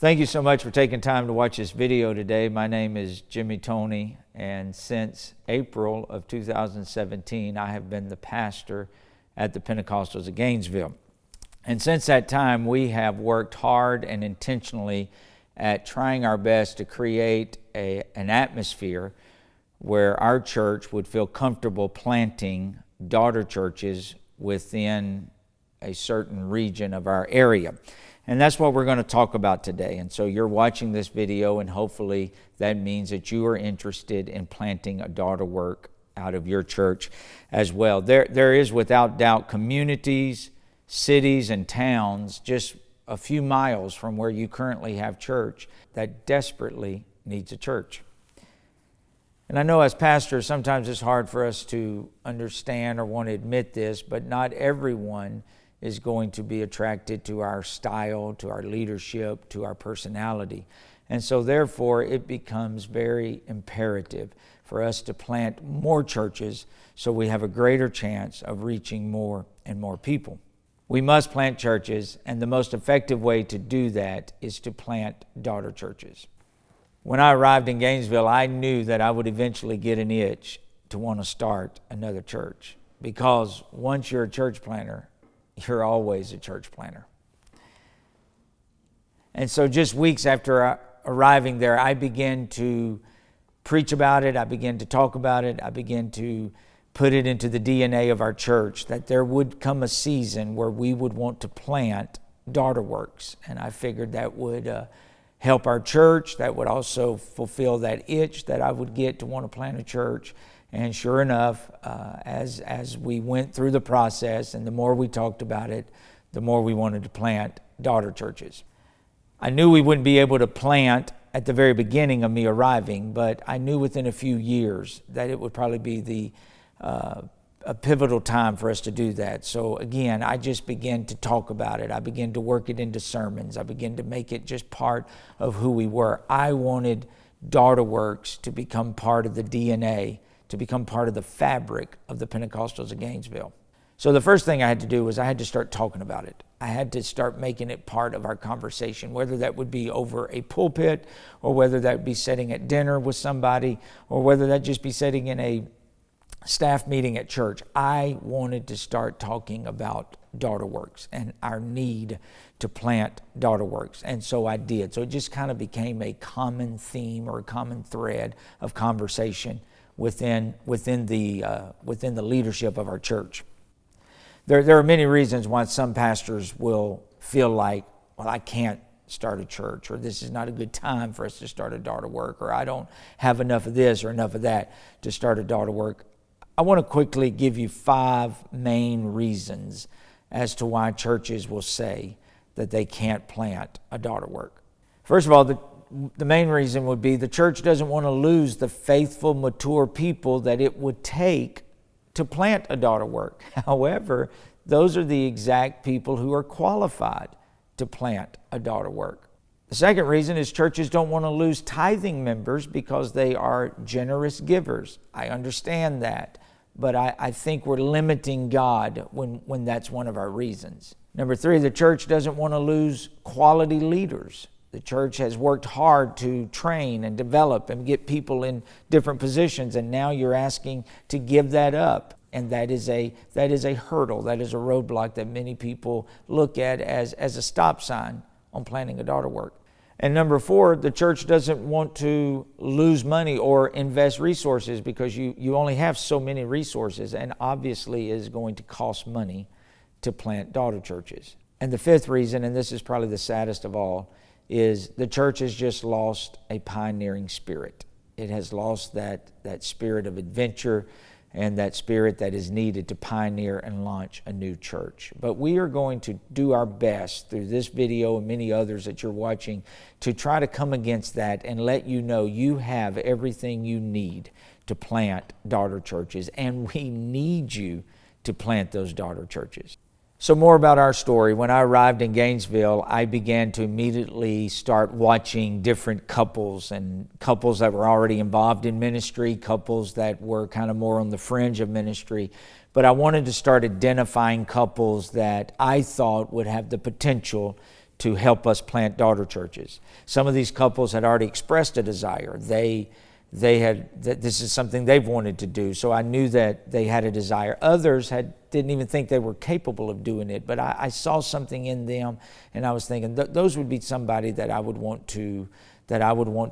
Thank you so much for taking time to watch this video today. My name is Toney, and since April of 2017, I have been the pastor at the Pentecostals of Gainesville. And since that time, we have worked hard and intentionally at trying our best to create an atmosphere where our church would feel comfortable planting daughter churches within a certain region of our area. And that's what we're going to talk about today. And so you're watching this video, and hopefully that means that you are interested in planting a daughter work out of your church as well. There is without doubt communities, cities, and towns just a few miles from where you currently have church that desperately needs a church. And I know as pastors, sometimes it's hard for us to understand or want to admit this, but not everyone is going to be attracted to our style, to our leadership, to our personality. And so therefore, it becomes very imperative for us to plant more churches so we have a greater chance of reaching more and more people. We must plant churches, and the most effective way to do that is to plant daughter churches. When I arrived in Gainesville, I knew that I would eventually get an itch to want to start another church, because once you're a church planter, you're always a church planter. And so just weeks after arriving there, I began to preach about it. I began to talk about it. I began to put it into the DNA of our church that there would come a season where we would want to plant daughter works. And I figured that would help our church. That would also fulfill that itch that I would get to want to plant a church. And sure enough, as we went through the process and the more we talked about it, the more we wanted to plant daughter churches. I knew we wouldn't be able to plant at the very beginning of me arriving, but I knew within a few years that it would probably be a pivotal time for us to do that. So again, I just began to talk about it. I began to work it into sermons. I began to make it just part of who we were. I wanted daughter works to become part of the DNA, to become part of the fabric of the Pentecostals of Gainesville. So the first thing I had to do was I had to start talking about it. I had to start making it part of our conversation, whether that would be over a pulpit, or whether that would be sitting at dinner with somebody, or whether that just be sitting in a staff meeting at church. I wanted to start talking about daughter works and our need to plant daughter works. And so I did. So it just kind of became a common theme or a common thread of conversation within the leadership of our church. There are many reasons why some pastors will feel like, well, I can't start a church, or this is not a good time for us to start a daughter work, or I don't have enough of this or enough of that to start a daughter work. I want to quickly give you 5 main reasons as to why churches will say that they can't plant a daughter work. First of all, the main reason would be the church doesn't want to lose the faithful, mature people that it would take to plant a daughter work. However, those are the exact people who are qualified to plant a daughter work. The second reason is churches don't want to lose tithing members because they are generous givers. I understand that, but I think we're limiting God when that's one of our reasons. Number 3, the church doesn't want to lose quality leaders. The church has worked hard to train and develop and get people in different positions, and now you're asking to give that up. And that is a hurdle, that is a roadblock that many people look at as a stop sign on planting a daughter work. And number 4, the church doesn't want to lose money or invest resources because you only have so many resources, and obviously it is going to cost money to plant daughter churches. And the 5th reason, and this is probably the saddest of all, is the church has just lost a pioneering spirit. It has lost that spirit of adventure and that spirit that is needed to pioneer and launch a new church. But we are going to do our best through this video and many others that you're watching to try to come against that and let you know you have everything you need to plant daughter churches, and we need you to plant those daughter churches. So more about our story. When I arrived in Gainesville, I began to immediately start watching different couples, and couples that were already involved in ministry, couples that were kind of more on the fringe of ministry. But I wanted to start identifying couples that I thought would have the potential to help us plant daughter churches. Some of these couples had already expressed a desire. They had that this is something they've wanted to do, so I knew that they had a desire. Others didn't even think they were capable of doing it, but I saw something in them, and I was thinking those would be somebody that I would want to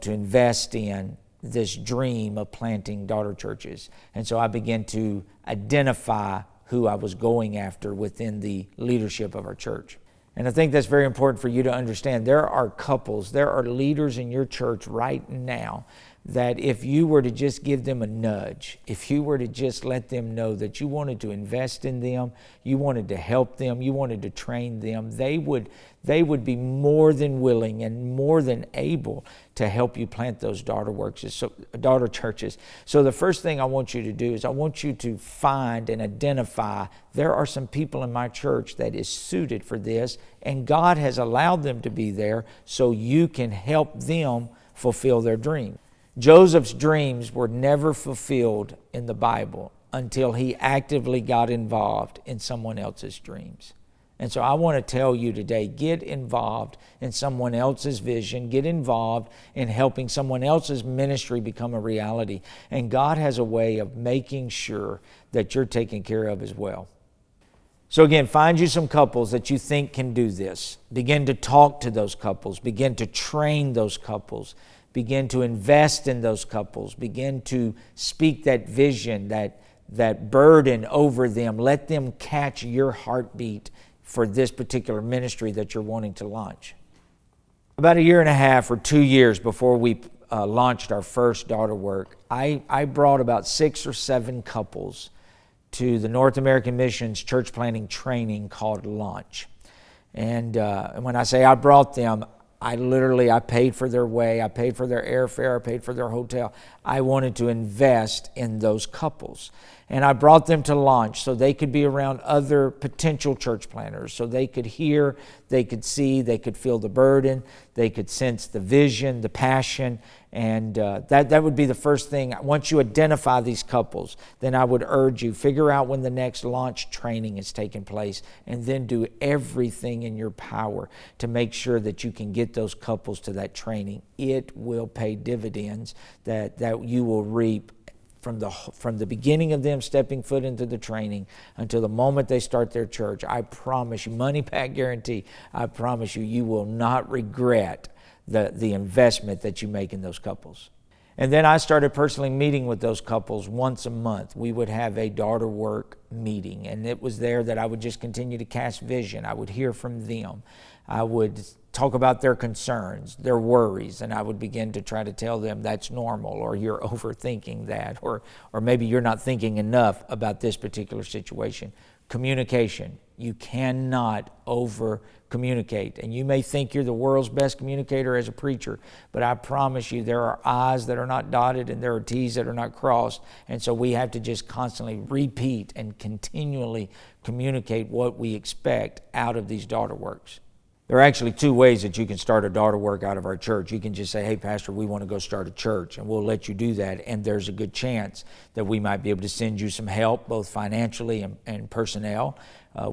invest in this dream of planting daughter churches. And so I began to identify who I was going after within the leadership of our church. And I think that's very important for you to understand. There are couples, there are leaders in your church right now that if you were to just give them a nudge, if you were to just let them know that you wanted to invest in them, you wanted to help them, you wanted to train them, they would be more than willing and more than able to help you plant those daughter churches. So the first thing I want you to do is I want you to find and identify there are some people in my church that is suited for this, and God has allowed them to be there so you can help them fulfill their dream. Joseph's dreams were never fulfilled in the Bible until he actively got involved in someone else's dreams. And so I want to tell you today, get involved in someone else's vision, get involved in helping someone else's ministry become a reality. And God has a way of making sure that you're taken care of as well. So again, find you some couples that you think can do this. Begin to talk to those couples. Begin to train those couples. Begin to invest in those couples. Begin to speak that vision, that burden over them. Let them catch your heartbeat for this particular ministry that you're wanting to launch. About 1.5 or 2 years before we launched our first daughter work, I brought about 6 or 7 couples to the North American Missions church planting training called Launch. And when I say I brought them, I paid for their way, I paid for their airfare, I paid for their hotel. I wanted to invest in those couples. And I brought them to Launch so they could be around other potential church planters, so they could hear, they could see, they could feel the burden, they could sense the vision, the passion, and that would be the first thing. Once you identify these couples, then I would urge you, figure out when the next launch training is taking place, and then do everything in your power to make sure that you can get those couples to that training. It will pay dividends that you will reap from the beginning of them stepping foot into the training until the moment they start their church. I promise you, money back guarantee, I promise you, you will not regret the investment that you make in those couples. And then I started personally meeting with those couples once a month. We would have a daughter work meeting, and it was there that I would just continue to cast vision. I would hear from them. I would talk about their concerns, their worries, and I would begin to try to tell them that's normal, or you're overthinking that, or maybe you're not thinking enough about this particular situation. Communication. You cannot over-communicate. And you may think you're the world's best communicator as a preacher, but I promise you there are I's that are not dotted and there are T's that are not crossed. And so we have to just constantly repeat and continually communicate what we expect out of these daughter works. There are actually 2 ways that you can start a daughter work out of our church. You can just say, hey, Pastor, we want to go start a church, and we'll let you do that. And there's a good chance that we might be able to send you some help, both financially and personnel.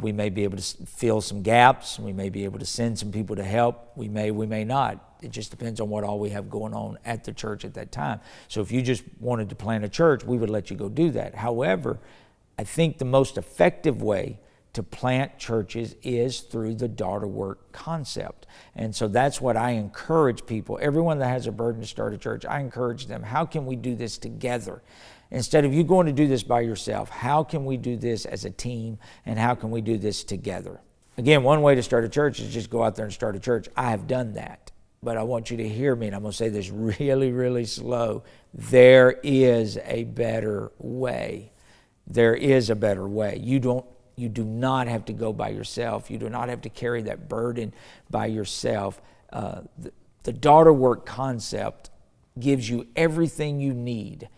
We may be able to fill some gaps. We may be able to send some people to help. We may not. It just depends on what all we have going on at the church at that time. So if you just wanted to plant a church, we would let you go do that. However, I think the most effective way to plant churches is through the daughter work concept. And so that's what I encourage people. Everyone that has a burden to start a church, I encourage them, how can we do this together? Instead of you going to do this by yourself, how can we do this as a team, and how can we do this together? Again, one way to start a church is just go out there and start a church. I have done that, but I want you to hear me, and I'm going to say this really, really slow. There is a better way. There is a better way. You do not have to go by yourself. You do not have to carry that burden by yourself. The daughter work concept gives you everything you need.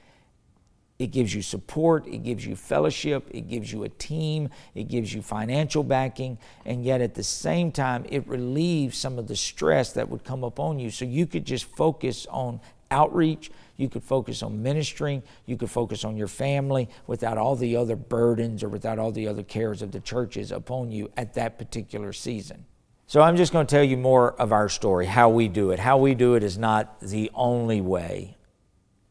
It gives you support, it gives you fellowship, it gives you a team, it gives you financial backing, and yet at the same time, it relieves some of the stress that would come upon you. So you could just focus on outreach, you could focus on ministering, you could focus on your family without all the other burdens or without all the other cares of the churches upon you at that particular season. So I'm just going to tell you more of our story, how we do it. How we do it is not the only way.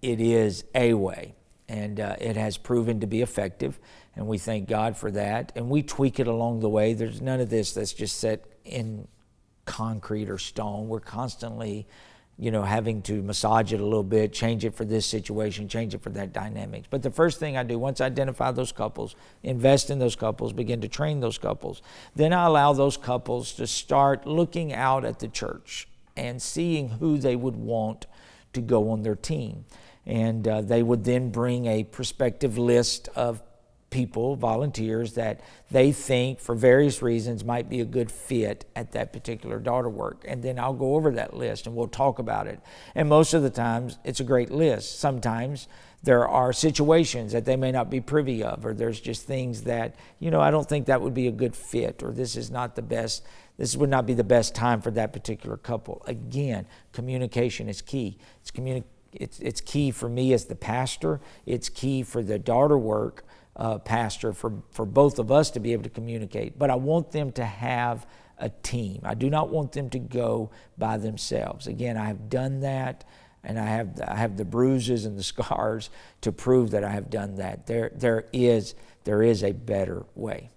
It is a way, and it has proven to be effective, and we thank God for that. And we tweak it along the way. There's none of this that's just set in concrete or stone. We're constantly, having to massage it a little bit, change it for this situation, change it for that dynamics. But the first thing I do, once I identify those couples, invest in those couples, begin to train those couples, then I allow those couples to start looking out at the church and seeing who they would want to go on their team. And they would then bring a prospective list of people, volunteers, that they think for various reasons might be a good fit at that particular daughter work. And then I'll go over that list and we'll talk about it. And most of the times it's a great list. Sometimes there are situations that they may not be privy of, or there's just things that, I don't think that would be a good fit, or this would not be the best time for that particular couple. Again, communication is key. It's key for me as the pastor. It's key for the daughter work pastor, for both of us to be able to communicate. But I want them to have a team. I do not want them to go by themselves. Again, I have done that, and I have the bruises and the scars to prove that I have done that. There is a better way.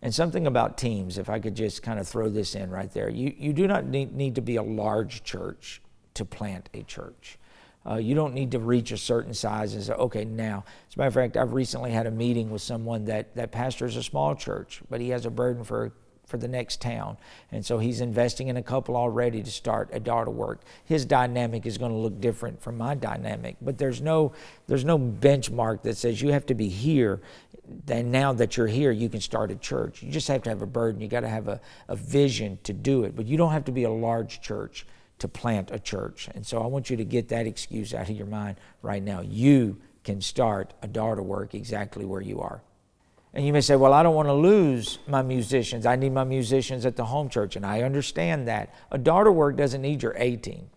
And something about teams, if I could just kind of throw this in right there. You do not need to be a large church to plant a church. You don't need to reach a certain size and say, okay, now. As a matter of fact, I've recently had a meeting with someone that pastors a small church, but he has a burden for the next town. And so he's investing in a couple already to start a daughter work. His dynamic is going to look different from my dynamic, but there's no benchmark that says you have to be here. Then now that you're here, you can start a church. You just have to have a burden. You got to have a vision to do it, but you don't have to be a large church to plant a church. And so I want you to get that excuse out of your mind right now. You can start a daughter work exactly where you are. And you may say, well, I don't want to lose my musicians. I need my musicians at the home church. And I understand that. A daughter work doesn't need your A team.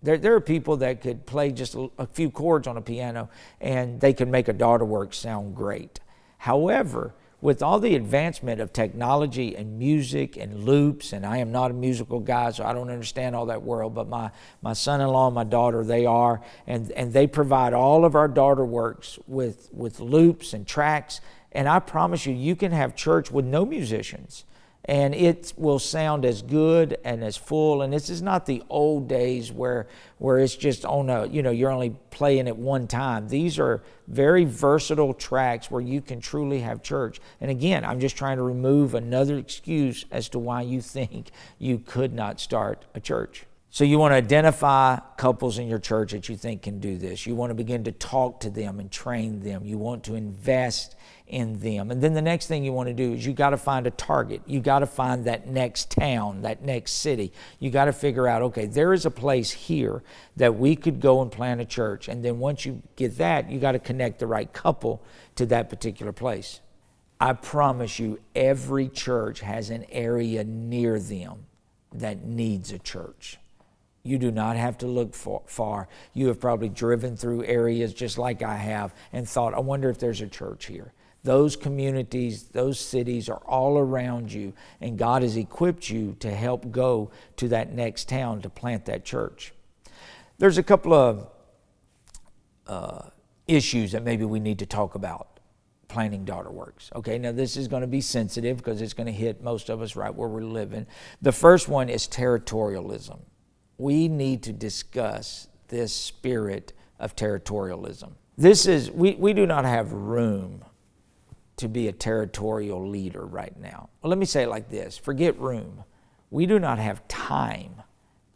There are people that could play just a few chords on a piano and they can make a daughter work sound great. However, with all the advancement of technology and music and loops, and I am not a musical guy, so I don't understand all that world, but my son-in-law and my daughter, they are, and they provide all of our daughter works with loops and tracks, and I promise you can have church with no musicians, and it will sound as good and as full. And this is not the old days where it's just you're only playing it one time. These are very versatile tracks where you can truly have church. And again, I'm just trying to remove another excuse as to why you think you could not start a church. So you want to identify couples in your church that you think can do this. You want to begin to talk to them and train them. You want to invest in them. And then the next thing you want to do is you got to find a target. You got to find that next town, that next city. You got to figure out, okay, there is a place here that we could go and plant a church. And then once you get that, you got to connect the right couple to that particular place. I promise you, every church has an area near them that needs a church. You do not have to look far. You have probably driven through areas just like I have and thought, I wonder if there's a church here. Those communities, those cities are all around you, and God has equipped you to help go to that next town to plant that church. There's a couple of issues that maybe we need to talk about planting daughter works. Okay, now this is going to be sensitive because it's going to hit most of us right where we're living. The first one is territorialism. We need to discuss this spirit of territorialism. We do not have room to be a territorial leader right now. Well, let me say it like this. Forget room. We do not have time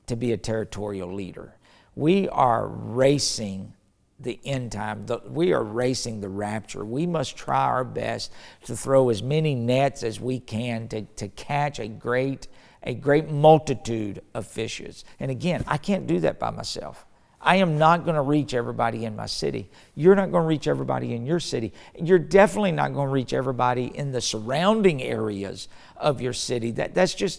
to be a territorial leader. We are racing the end time. We are racing the rapture. We must try our best to throw as many nets as we can to catch a great multitude of fishes. And again, I can't do that by myself. I am not going to reach everybody in my city. You're not going to reach everybody in your city. You're definitely not going to reach everybody in the surrounding areas of your city.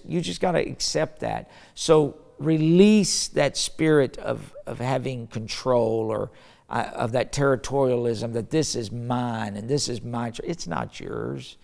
You just got to accept that. So release that spirit of having control or of that territorialism, that this is mine and this is my church. It's not yours.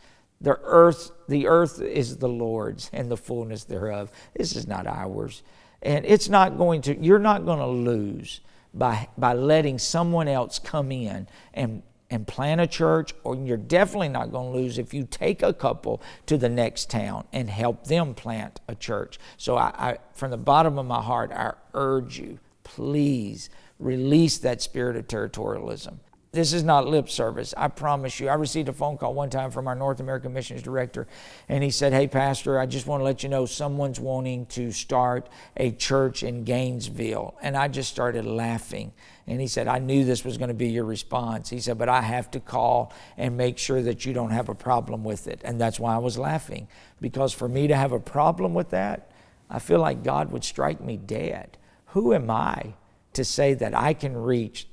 The earth is the Lord's and the fullness thereof. This is not ours. And you're not going to lose by letting someone else come in and plant a church, or you're definitely not going to lose if you take a couple to the next town and help them plant a church. So I from the bottom of my heart, I urge you, please release that spirit of territorialism. This is not lip service, I promise you. I received a phone call one time from our North American Missions Director, and he said, "Hey, Pastor, I just want to let you know someone's wanting to start a church in Gainesville." And I just started laughing. And he said, "I knew this was going to be your response." He said, "But I have to call and make sure that you don't have a problem with it." And that's why I was laughing, because for me to have a problem with that, I feel like God would strike me dead. Who am I to say that I can reach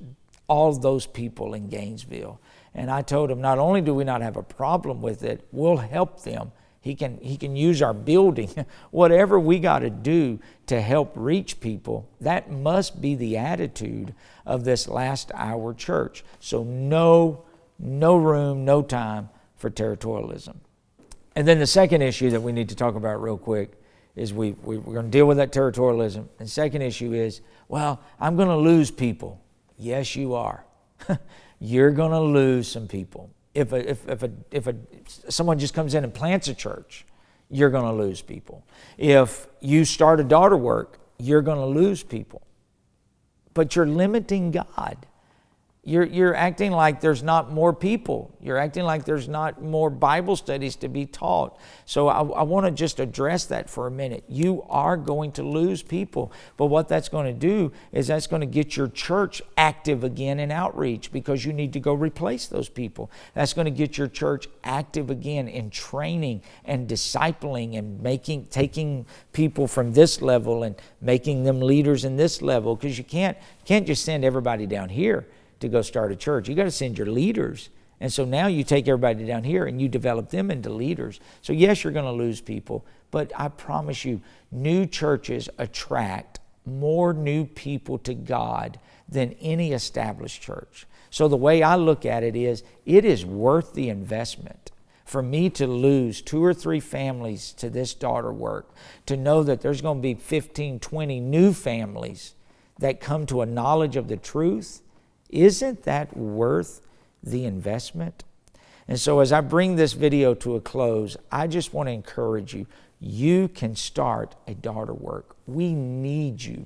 all those people in Gainesville? And I told him, not only do we not have a problem with it, we'll help them. He can use our building, whatever we got to do to help reach people. That must be the attitude of this last hour church. So no room, no time for territorialism. And then the second issue that we need to talk about real quick is we're going to deal with that territorialism. And the second issue is, well, I'm going to lose people. Yes, you are. You're going to lose some people. If someone just comes in and plants a church, you're going to lose people. If you start a daughter work, you're going to lose people. But you're limiting God. You're acting like there's not more people. You're acting like there's not more Bible studies to be taught. So I want to just address that for a minute. You are going to lose people. But what that's going to do is that's going to get your church active again in outreach, because you need to go replace those people. That's going to get your church active again in training and discipling and taking people from this level and making them leaders in this level, because you can't just send everybody down here to go start a church. You got to send your leaders. And so now you take everybody down here and you develop them into leaders. So yes, you're going to lose people, but I promise you, new churches attract more new people to God than any established church. So the way I look at it is worth the investment for me to lose 2 or 3 families to this daughter work, to know that there's going to be 15, 20 new families that come to a knowledge of the truth. Isn't that worth the investment? And so as I bring this video to a close, I just want to encourage you. You can start a daughter work. We need you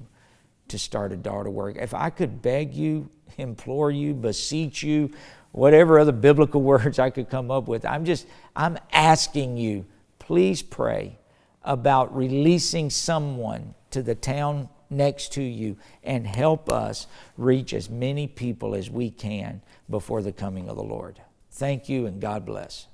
to start a daughter work. If I could beg you, implore you, beseech you, whatever other biblical words I could come up with, I'm asking you, please pray about releasing someone to the town next to you and help us reach as many people as we can before the coming of the Lord. Thank you, and God bless.